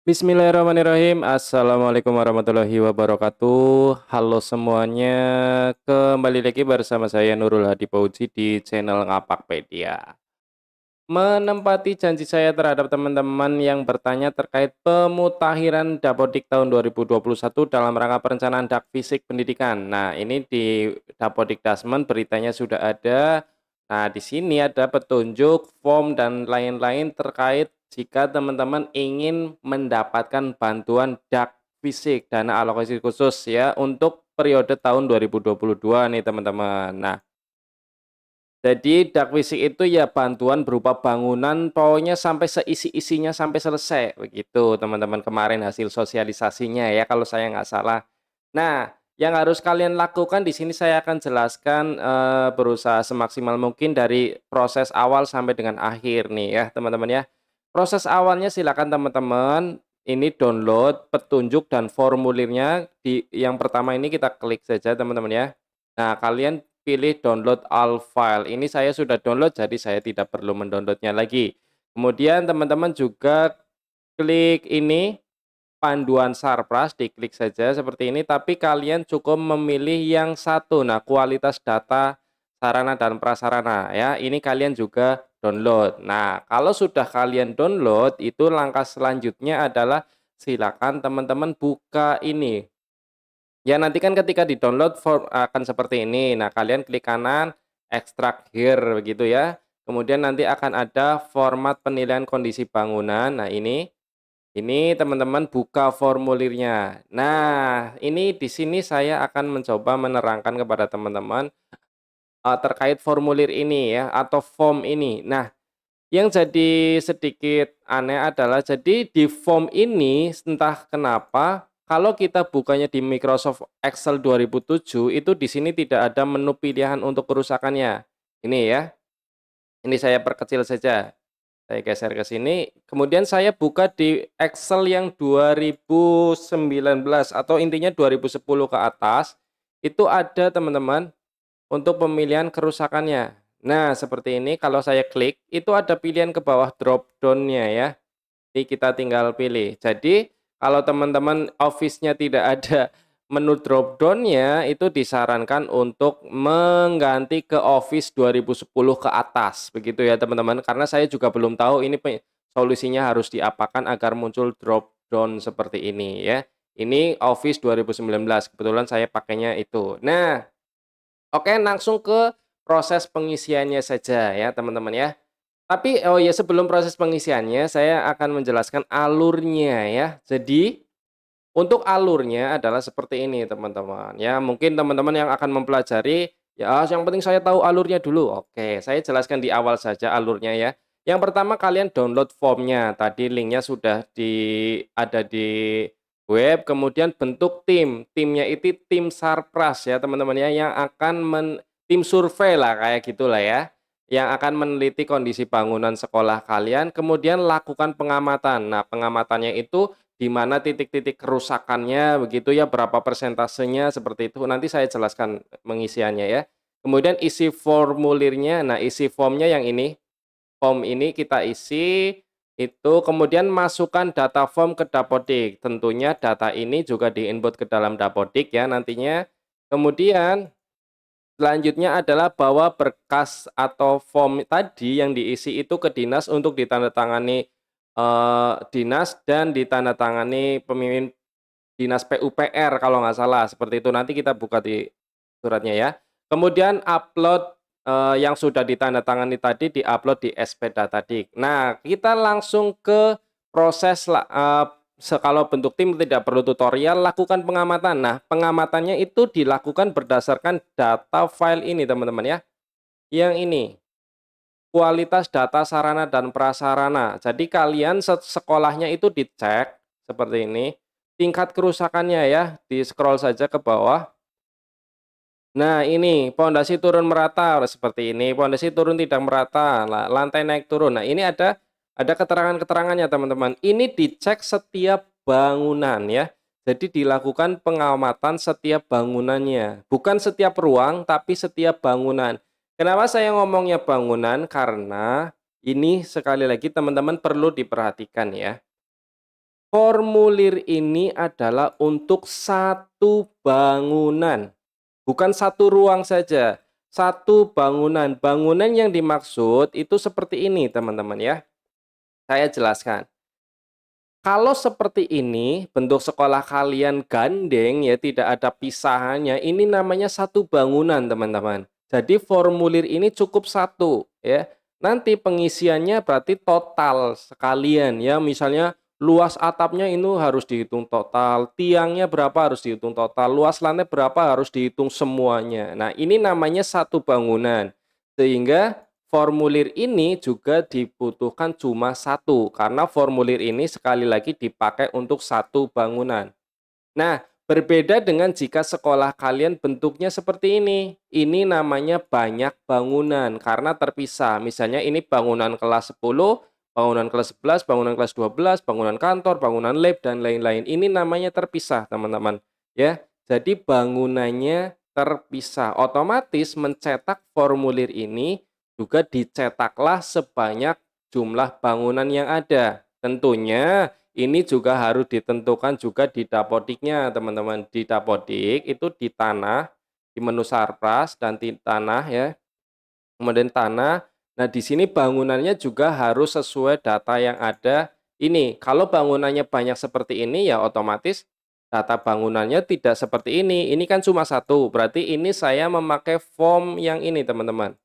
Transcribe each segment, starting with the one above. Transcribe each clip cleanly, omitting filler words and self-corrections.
Bismillahirrahmanirrahim. Assalamualaikum warahmatullahi wabarakatuh. Halo semuanya, kembali lagi bersama saya Nurul Hadi Fauzi di channel Ngapakpedia. Menempati janji saya terhadap teman-teman yang bertanya terkait pemutahiran Dapodik tahun 2021 dalam rangka perencanaan dak fisik pendidikan. Nah, ini di Dapodik Dasmen beritanya sudah ada. Nah, di sini ada petunjuk, form, dan lain-lain terkait jika teman-teman ingin mendapatkan bantuan dak fisik, dana alokasi khusus ya, untuk periode tahun 2022 nih teman-teman. Nah, jadi dakwisik itu ya bantuan berupa bangunan pokoknya sampai seisi-isinya sampai selesai, begitu teman-teman kemarin hasil sosialisasinya ya kalau saya nggak salah. Nah, yang harus kalian lakukan di sini saya akan jelaskan, berusaha semaksimal mungkin dari proses awal sampai dengan akhir nih ya teman-teman ya. Proses awalnya silakan teman-teman ini download petunjuk dan formulirnya di yang pertama ini kita klik saja teman-teman ya. Nah, kalian pilih download all file. Ini saya sudah download, jadi saya tidak perlu mendownloadnya lagi. Kemudian teman-teman juga klik ini, panduan Sarpras, diklik saja seperti ini, tapi kalian cukup memilih yang satu. Nah, kualitas data sarana dan prasarana ya, ini kalian juga download. Nah, kalau sudah kalian download, itu langkah selanjutnya adalah silakan teman-teman buka ini. Ya nanti kan ketika di-download akan seperti ini. Nah, kalian klik kanan, extract here begitu ya. Kemudian nanti akan ada format penilaian kondisi bangunan. Nah, ini teman-teman buka formulirnya. Nah, ini di sini saya akan mencoba menerangkan kepada teman-teman terkait formulir ini ya atau form ini. Nah, yang jadi sedikit aneh adalah jadi di form ini entah kenapa kalau kita bukanya di Microsoft Excel 2007 itu di sini tidak ada menu pilihan untuk kerusakannya. Ini ya, ini saya perkecil saja. Saya geser ke sini, kemudian saya buka di Excel yang 2019 atau intinya 2010 ke atas, itu ada teman-teman untuk pemilihan kerusakannya. Nah, seperti ini kalau saya klik, itu ada pilihan ke bawah drop down-nya ya. Ini kita tinggal pilih. Jadi, kalau teman-teman Office-nya tidak ada menu drop down-nya, itu disarankan untuk mengganti ke Office 2010 ke atas, begitu ya teman-teman. Karena saya juga belum tahu ini solusinya harus diapakan agar muncul drop down seperti ini ya. Ini Office 2019, kebetulan saya pakainya itu. Nah, oke, langsung ke proses pengisiannya saja ya, teman-teman ya. Tapi oh ya sebelum proses pengisiannya, saya akan menjelaskan alurnya ya. Jadi, untuk alurnya adalah seperti ini, teman-teman ya. Mungkin teman-teman yang akan mempelajari, ya yang penting saya tahu alurnya dulu. Oke, saya jelaskan di awal saja alurnya ya. Yang pertama kalian download formnya. Tadi linknya sudah ada di web, kemudian bentuk tim. Timnya itu tim Sarpras ya teman-teman ya, yang akan tim survei lah kayak gitulah ya, yang akan meneliti kondisi bangunan sekolah kalian, kemudian lakukan pengamatan. Nah, pengamatannya itu di mana titik-titik kerusakannya begitu ya, berapa persentasenya seperti itu, nanti saya jelaskan pengisiannya ya. Kemudian isi formulirnya, nah isi formnya yang ini. Form ini kita isi, itu kemudian masukkan data form ke Dapodik. Tentunya data ini juga di-input ke dalam Dapodik ya nantinya. Kemudian selanjutnya adalah bawa berkas atau form tadi yang diisi itu ke dinas untuk ditandatangani, dinas dan ditandatangani pemimpin dinas PUPR kalau nggak salah, seperti itu. Nanti kita buka di suratnya ya. Kemudian upload, yang sudah ditandatangani tadi di-upload di SP Datadik. Nah, kita langsung ke proses kalau bentuk tim tidak perlu tutorial, lakukan pengamatan. Nah, pengamatannya itu dilakukan berdasarkan data file ini teman-teman ya, yang ini, kualitas data sarana dan prasarana. Jadi kalian sekolahnya itu dicek seperti ini, tingkat kerusakannya ya, di-scroll saja ke bawah. Nah ini, pondasi turun merata seperti ini, pondasi turun tidak merata, lantai naik turun. Nah ini ada keterangan-keterangannya teman-teman. Ini dicek setiap bangunan ya. Jadi dilakukan pengamatan setiap bangunannya, bukan setiap ruang tapi setiap bangunan. Kenapa saya ngomongnya bangunan? Karena ini sekali lagi teman-teman perlu diperhatikan ya. formulir ini adalah untuk satu bangunan, bukan satu ruang saja, satu bangunan. Bangunan yang dimaksud itu seperti ini, teman-teman ya. Saya jelaskan. Kalau seperti ini, bentuk sekolah kalian gandeng ya, tidak ada pisahannya, ini namanya satu bangunan, teman-teman. Jadi formulir ini cukup satu ya. Nanti pengisiannya berarti total sekalian ya, misalnya luas atapnya ini harus dihitung total, tiangnya berapa harus dihitung total, luas lantai berapa harus dihitung semuanya. Nah, ini namanya satu bangunan. Sehingga formulir ini juga dibutuhkan cuma satu, karena formulir ini sekali lagi dipakai untuk satu bangunan. Nah, berbeda dengan jika sekolah kalian bentuknya seperti ini. Ini namanya banyak bangunan karena terpisah. Misalnya ini bangunan kelas 10, bangunan kelas 11, bangunan kelas 12, bangunan kantor, bangunan lab, dan lain-lain. Ini namanya terpisah, teman-teman. Ya, jadi bangunannya terpisah. Otomatis mencetak formulir ini juga dicetaklah sebanyak jumlah bangunan yang ada. Tentunya ini juga harus ditentukan juga di dapodiknya, teman-teman. Di dapodik itu di tanah, di menu sarpras dan di tanah ya, kemudian tanah. Nah, di sini bangunannya juga harus sesuai data yang ada. Ini, kalau bangunannya banyak seperti ini ya otomatis data bangunannya tidak seperti ini. Ini kan cuma satu, berarti ini saya memakai form yang ini, teman-teman.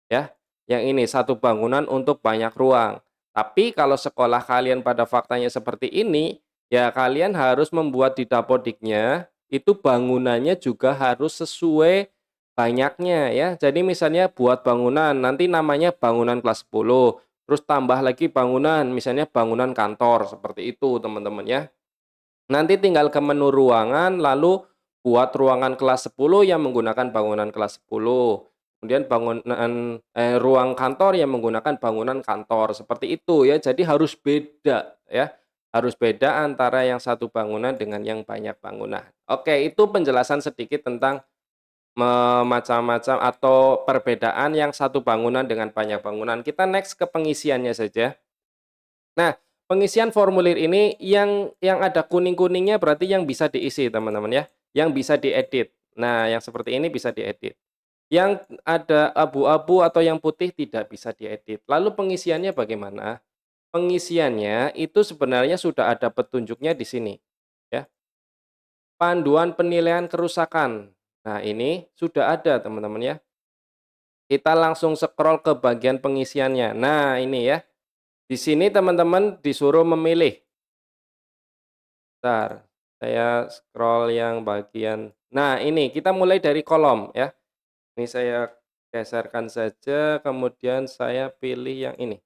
Ya, yang ini satu bangunan untuk banyak ruang. Tapi kalau sekolah kalian pada faktanya seperti ini, ya kalian harus membuat di dapodiknya itu bangunannya juga harus sesuai banyaknya ya. Jadi misalnya buat bangunan nanti namanya bangunan kelas 10, terus tambah lagi bangunan misalnya bangunan kantor seperti itu, teman-teman ya. Nanti tinggal ke menu ruangan, lalu buat ruangan kelas 10 yang menggunakan bangunan kelas 10. Kemudian ruang kantor yang menggunakan bangunan kantor, seperti itu ya. Jadi harus beda ya. Harus beda antara yang satu bangunan dengan yang banyak bangunan. Oke, itu penjelasan sedikit tentang macam-macam atau perbedaan yang satu bangunan dengan banyak bangunan. Kita next ke pengisiannya saja. Nah, pengisian formulir ini yang ada kuning-kuningnya berarti yang bisa diisi, teman-teman ya, yang bisa diedit. Nah, yang seperti ini bisa diedit. Yang ada abu-abu atau yang putih tidak bisa diedit. Lalu pengisiannya bagaimana? Pengisiannya itu sebenarnya sudah ada petunjuknya di sini, ya. Panduan penilaian kerusakan. Nah, ini sudah ada, teman-teman ya. Kita langsung scroll ke bagian pengisiannya. Nah, ini ya. Di sini teman-teman disuruh memilih. Bentar, saya scroll yang bagian nah ini kita mulai dari kolom ya. Ini saya geserkan saja, kemudian saya pilih yang ini.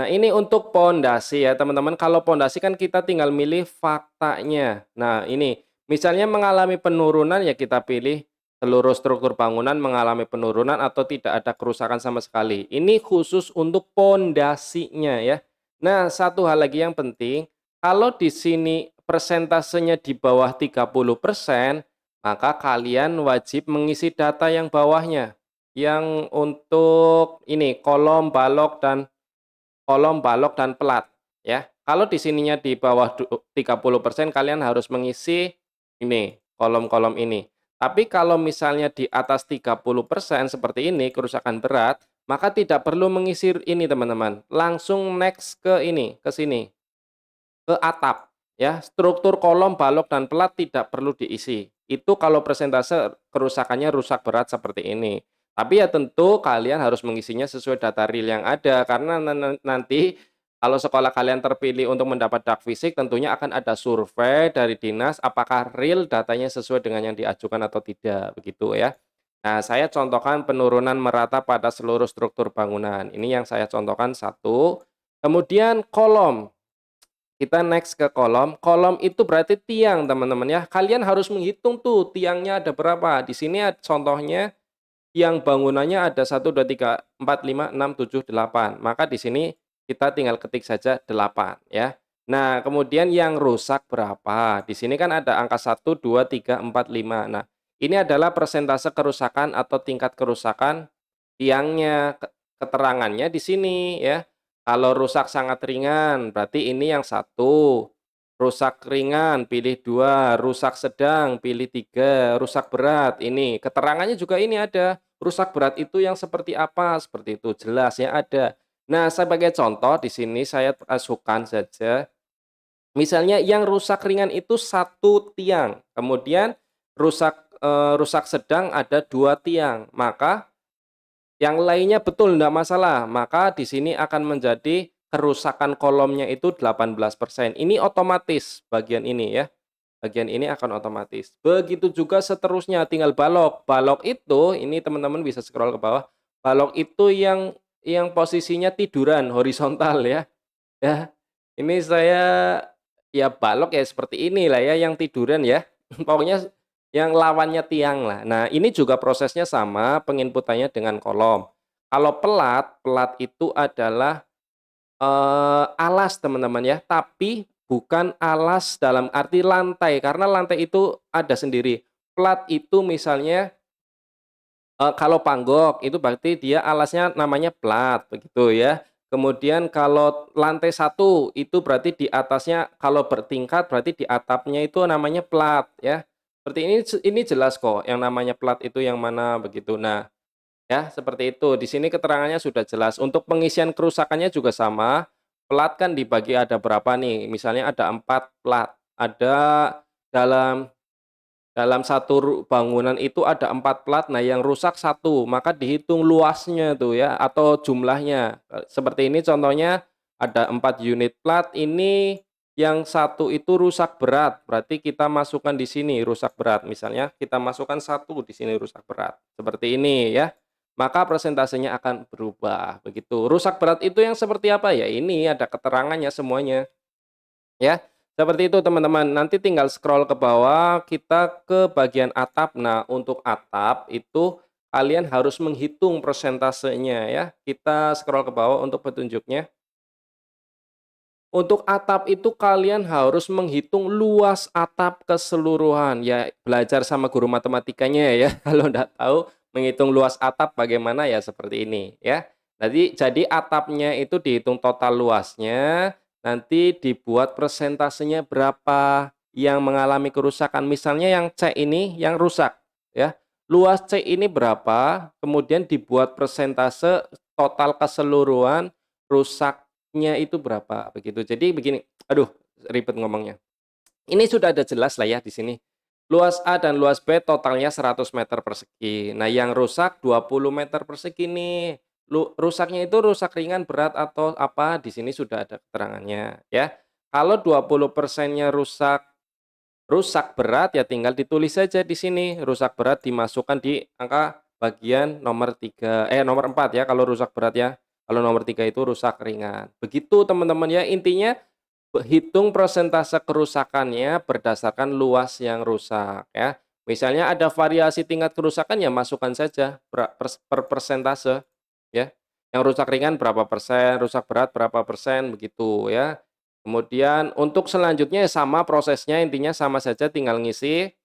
Nah ini untuk pondasi ya teman-teman, kalau pondasi kan kita tinggal milih faktanya. Nah ini, misalnya mengalami penurunan ya kita pilih seluruh struktur bangunan mengalami penurunan atau tidak ada kerusakan sama sekali. Ini khusus untuk pondasinya ya. Nah satu hal lagi yang penting, kalau di sini persentasenya di bawah 30%, maka kalian wajib mengisi data yang bawahnya. Yang untuk ini kolom, balok dan pelat ya. Kalau di sininya di bawah 30% kalian harus mengisi ini, kolom-kolom ini. Tapi kalau misalnya di atas 30% seperti ini, kerusakan berat, maka tidak perlu mengisi ini teman-teman. Langsung next ke ini, ke sini, ke atap ya. Struktur kolom, balok dan pelat tidak perlu diisi. Itu kalau persentase kerusakannya rusak berat seperti ini. Tapi ya tentu kalian harus mengisinya sesuai data real yang ada karena nanti kalau sekolah kalian terpilih untuk mendapat dak fisik tentunya akan ada survei dari dinas apakah real datanya sesuai dengan yang diajukan atau tidak begitu ya. Nah, saya contohkan penurunan merata pada seluruh struktur bangunan. Ini yang saya contohkan satu. Kemudian kolom. Kita next ke kolom. Kolom itu berarti tiang, teman-teman ya. Kalian harus menghitung tuh tiangnya ada berapa. Di sini contohnya tiang bangunannya ada 1, 2, 3, 4, 5, 6, 7, 8. Maka di sini kita tinggal ketik saja 8 ya. Nah, kemudian yang rusak berapa? Di sini kan ada angka 1, 2, 3, 4, 5. Nah, ini adalah persentase kerusakan atau tingkat kerusakan tiangnya. Keterangannya di sini ya. Kalau rusak sangat ringan, berarti ini yang satu. Rusak ringan, pilih 2. Rusak sedang, pilih 3. Rusak berat, ini. Keterangannya juga ini ada. Rusak berat itu yang seperti apa? Seperti itu, jelas ya ada. Nah, sebagai contoh di sini saya masukkan saja. Misalnya yang rusak ringan itu satu tiang, kemudian rusak sedang ada 2 tiang, maka yang lainnya betul enggak masalah, maka di sini akan menjadi kerusakan kolomnya itu 18%. Ini otomatis bagian ini ya, bagian ini akan otomatis. Begitu juga seterusnya tinggal balok. Balok itu ini teman-teman bisa scroll ke bawah, balok itu yang posisinya tiduran horizontal ya. Ya, ini saya ya balok ya seperti inilah ya yang tiduran ya. Pokoknya yang lawannya tiang lah. Nah, ini juga prosesnya sama penginputannya dengan kolom. Kalau pelat, pelat itu adalah, alas teman-teman ya, tapi bukan alas dalam arti lantai, karena lantai itu ada sendiri. Plat itu misalnya, kalau panggok itu berarti dia alasnya namanya plat, begitu ya. Kemudian kalau lantai satu itu berarti di atasnya kalau bertingkat berarti di atapnya itu namanya plat ya. Seperti ini jelas kok yang namanya plat itu yang mana begitu. Nah, ya seperti itu. Di sini keterangannya sudah jelas. Untuk pengisian kerusakannya juga sama. Plat kan dibagi ada berapa nih? Misalnya ada 4 plat. Ada dalam dalam satu bangunan itu ada 4 plat, nah yang rusak satu, maka dihitung luasnya tuh ya, atau jumlahnya. Seperti ini contohnya ada 4 unit plat, ini yang satu itu rusak berat, berarti kita masukkan di sini rusak berat. Misalnya kita masukkan satu di sini rusak berat, seperti ini ya. Maka persentasenya akan berubah, begitu. Rusak berat itu yang seperti apa? Ya ini ada keterangannya semuanya. Ya, seperti itu teman-teman. Nanti tinggal scroll ke bawah, kita ke bagian atap. Nah, untuk atap itu kalian harus menghitung persentasenya ya. Kita scroll ke bawah untuk petunjuknya. Untuk atap itu kalian harus menghitung luas atap keseluruhan. Ya, belajar sama guru matematikanya ya. Kalau nggak tahu menghitung luas atap bagaimana ya seperti ini ya. Jadi atapnya itu dihitung total luasnya, nanti dibuat persentasenya berapa yang mengalami kerusakan. Misalnya yang C ini yang rusak ya. Luas C ini berapa, kemudian dibuat persentase total keseluruhan rusak itu berapa, begitu. Jadi begini, aduh ribet ngomongnya. Ini sudah ada jelas lah ya di sini. Luas A dan luas B totalnya 100 meter persegi. Nah, yang rusak 20 meter persegi nih. Rusaknya itu rusak ringan, berat atau apa, di sini sudah ada keterangannya ya. Kalau 20%-nya rusak rusak berat ya tinggal ditulis saja di sini. Rusak berat dimasukkan di angka bagian nomor 3 nomor 4 ya kalau rusak berat ya. Kalau nomor 3 itu rusak ringan. Begitu teman-teman ya, intinya hitung persentase kerusakannya berdasarkan luas yang rusak ya. Misalnya ada variasi tingkat kerusakan ya masukkan saja per persentase ya. Yang rusak ringan berapa persen, rusak berat berapa persen begitu ya. Kemudian untuk selanjutnya ya sama prosesnya, intinya sama saja tinggal ngisi.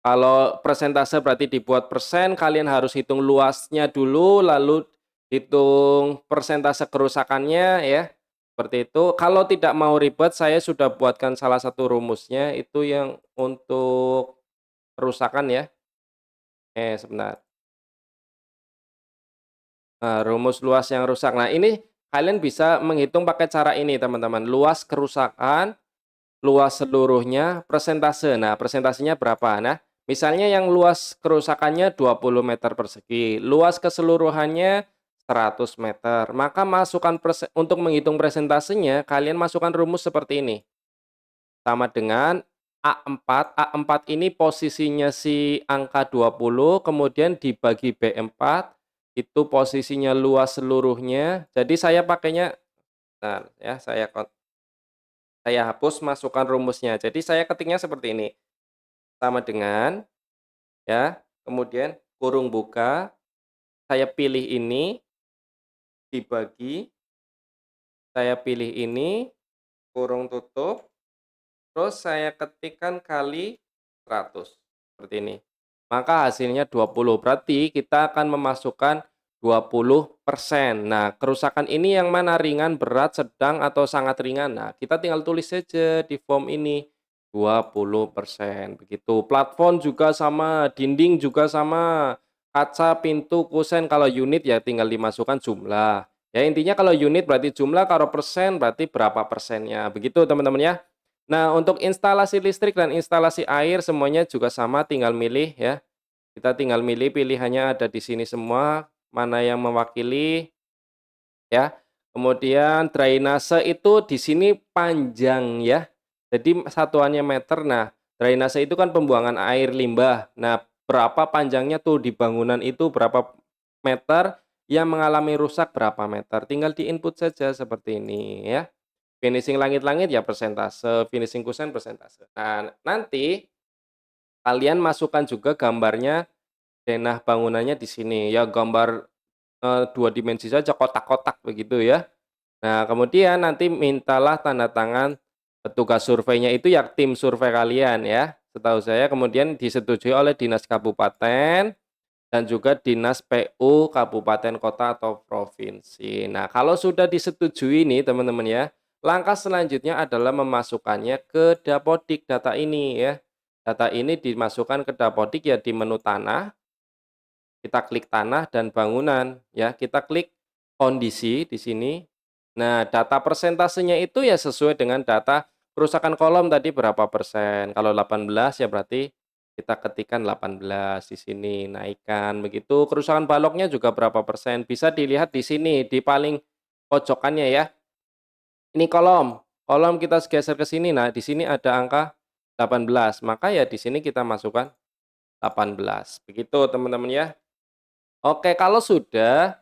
Kalau persentase berarti dibuat persen, kalian harus hitung luasnya dulu, lalu hitung persentase kerusakannya ya, seperti itu. Kalau tidak mau ribet, saya sudah buatkan salah satu rumusnya, itu yang untuk kerusakan ya. Sebentar. Nah, rumus luas yang rusak. Nah, ini kalian bisa menghitung pakai cara ini teman-teman, luas kerusakan luas seluruhnya, persentase. Nah, persentasenya berapa? Nah, misalnya yang luas kerusakannya 20 meter persegi, luas keseluruhannya 100 meter. Maka masukkan untuk menghitung persentasenya, kalian masukkan rumus seperti ini. Sama dengan A4. A4 ini posisinya si angka 20, kemudian dibagi B4, itu posisinya luas seluruhnya. Jadi saya pakainya, nah ya, saya hapus, masukkan rumusnya. Jadi saya ketiknya seperti ini, sama dengan ya, kemudian kurung buka, saya pilih ini, dibagi, saya pilih ini, kurung tutup, terus saya ketikkan kali 100, seperti ini. Maka hasilnya 20, berarti kita akan memasukkan 20%. Nah, kerusakan ini yang mana ringan, berat, sedang, atau sangat ringan? Nah, kita tinggal tulis saja di form ini, 20%, begitu. Plafon juga sama, dinding juga sama, kaca, pintu, kusen, kalau unit ya tinggal dimasukkan jumlah. Ya, intinya kalau unit berarti jumlah, kalau persen berarti berapa persennya, begitu teman-teman ya. Nah, untuk instalasi listrik dan instalasi air semuanya juga sama, tinggal milih ya. Kita tinggal milih, pilihannya ada di sini semua, mana yang mewakili ya. Kemudian drainase itu di sini panjang ya. Jadi satuannya meter. Nah, drainase itu kan pembuangan air limbah. Nah, berapa panjangnya tuh di bangunan itu berapa meter, yang mengalami rusak berapa meter. Tinggal di-input saja seperti ini ya. Finishing langit-langit ya persentase, finishing kusen persentase. Nah, nanti kalian masukkan juga gambarnya denah bangunannya di sini ya, gambar 2 dimensi saja, kotak-kotak begitu ya. Nah, kemudian nanti mintalah tanda tangan petugas surveinya itu ya tim survei kalian ya. Setahu saya kemudian disetujui oleh dinas kabupaten dan juga dinas PU kabupaten, kota, atau provinsi. Nah, kalau sudah disetujui nih teman-teman ya, langkah selanjutnya adalah memasukkannya ke Dapodik data ini ya. Data ini dimasukkan ke Dapodik ya di menu tanah, kita klik tanah dan bangunan ya, kita klik kondisi di sini. Nah, data persentasenya itu ya sesuai dengan data kerusakan kolom tadi berapa persen. Kalau 18 ya berarti kita ketikkan 18 di sini, naikkan begitu. Kerusakan baloknya juga berapa persen. Bisa dilihat di sini di paling pojokannya ya. Ini kolom. Kolom kita geser ke sini. Nah, di sini ada angka 18. Maka ya di sini kita masukkan 18. Begitu teman-teman ya. Oke, kalau sudah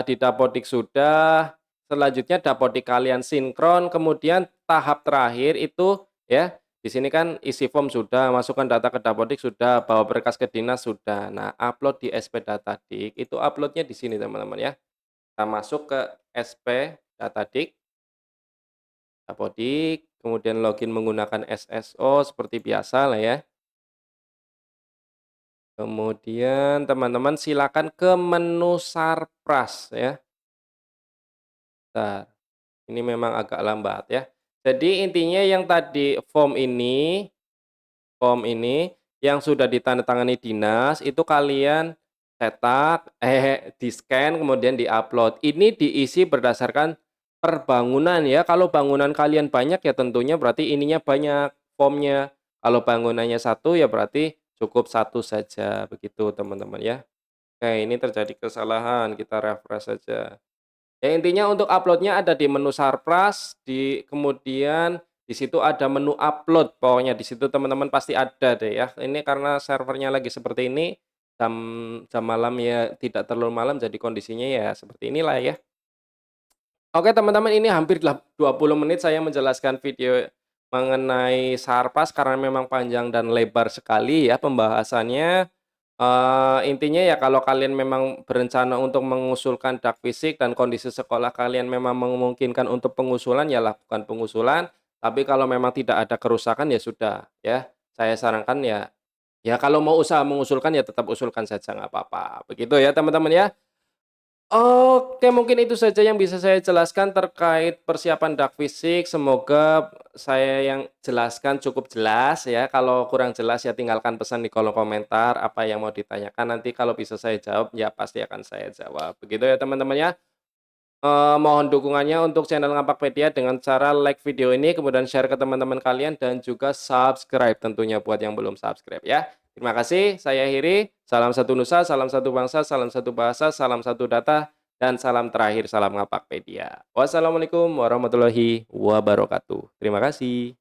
di Dapodik sudah, selanjutnya Dapodik kalian sinkron, kemudian tahap terakhir itu ya, di sini kan isi form sudah, masukkan data ke Dapodik sudah, bawa berkas ke dinas sudah. Nah, upload di SP Datadik, itu uploadnya di sini teman-teman ya. Kita masuk ke SP Datadik, Dapodik, kemudian login menggunakan SSO seperti biasa lah ya. Kemudian teman-teman silakan ke menu Sarpras ya. Bentar, ini memang agak lambat ya. Jadi intinya yang tadi form ini yang sudah ditandatangani dinas itu kalian cetak, di-scan kemudian di-upload. Ini diisi berdasarkan per bangunan ya. Kalau bangunan kalian banyak ya tentunya berarti ininya banyak formnya. Kalau bangunannya satu ya berarti cukup satu saja begitu teman-teman ya. Oke, ini terjadi kesalahan, kita refresh saja. Ya intinya untuk upload-nya ada di menu Sarpras, kemudian di situ ada menu upload, pokoknya di situ teman-teman pasti ada deh ya. Ini karena servernya lagi seperti ini, jam jam malam ya tidak terlalu malam, jadi kondisinya ya seperti inilah ya. Oke teman-teman, ini hampir 20 menit saya menjelaskan video mengenai Sarpas karena memang panjang dan lebar sekali ya pembahasannya. Intinya ya kalau kalian memang berencana untuk mengusulkan dak fisik dan kondisi sekolah kalian memang memungkinkan untuk pengusulan, ya lakukan pengusulan. Tapi kalau memang tidak ada kerusakan ya sudah ya. Saya sarankan ya, ya kalau mau usaha mengusulkan ya tetap usulkan saja nggak apa-apa. Begitu ya teman-teman ya. Oke, mungkin itu saja yang bisa saya jelaskan terkait persiapan dak fisik. Semoga saya yang jelaskan cukup jelas ya. Kalau kurang jelas ya tinggalkan pesan di kolom komentar apa yang mau ditanyakan. Nanti kalau bisa saya jawab ya pasti akan saya jawab. Begitu ya teman-teman ya. Mohon dukungannya untuk channel Ngapakpedia dengan cara like video ini, kemudian share ke teman-teman kalian dan juga subscribe tentunya buat yang belum subscribe ya. Terima kasih, saya akhiri. Salam satu nusa, salam satu bangsa, salam satu bahasa, salam satu data, dan salam terakhir, salam Ngapakpedia. Wassalamualaikum warahmatullahi wabarakatuh. Terima kasih.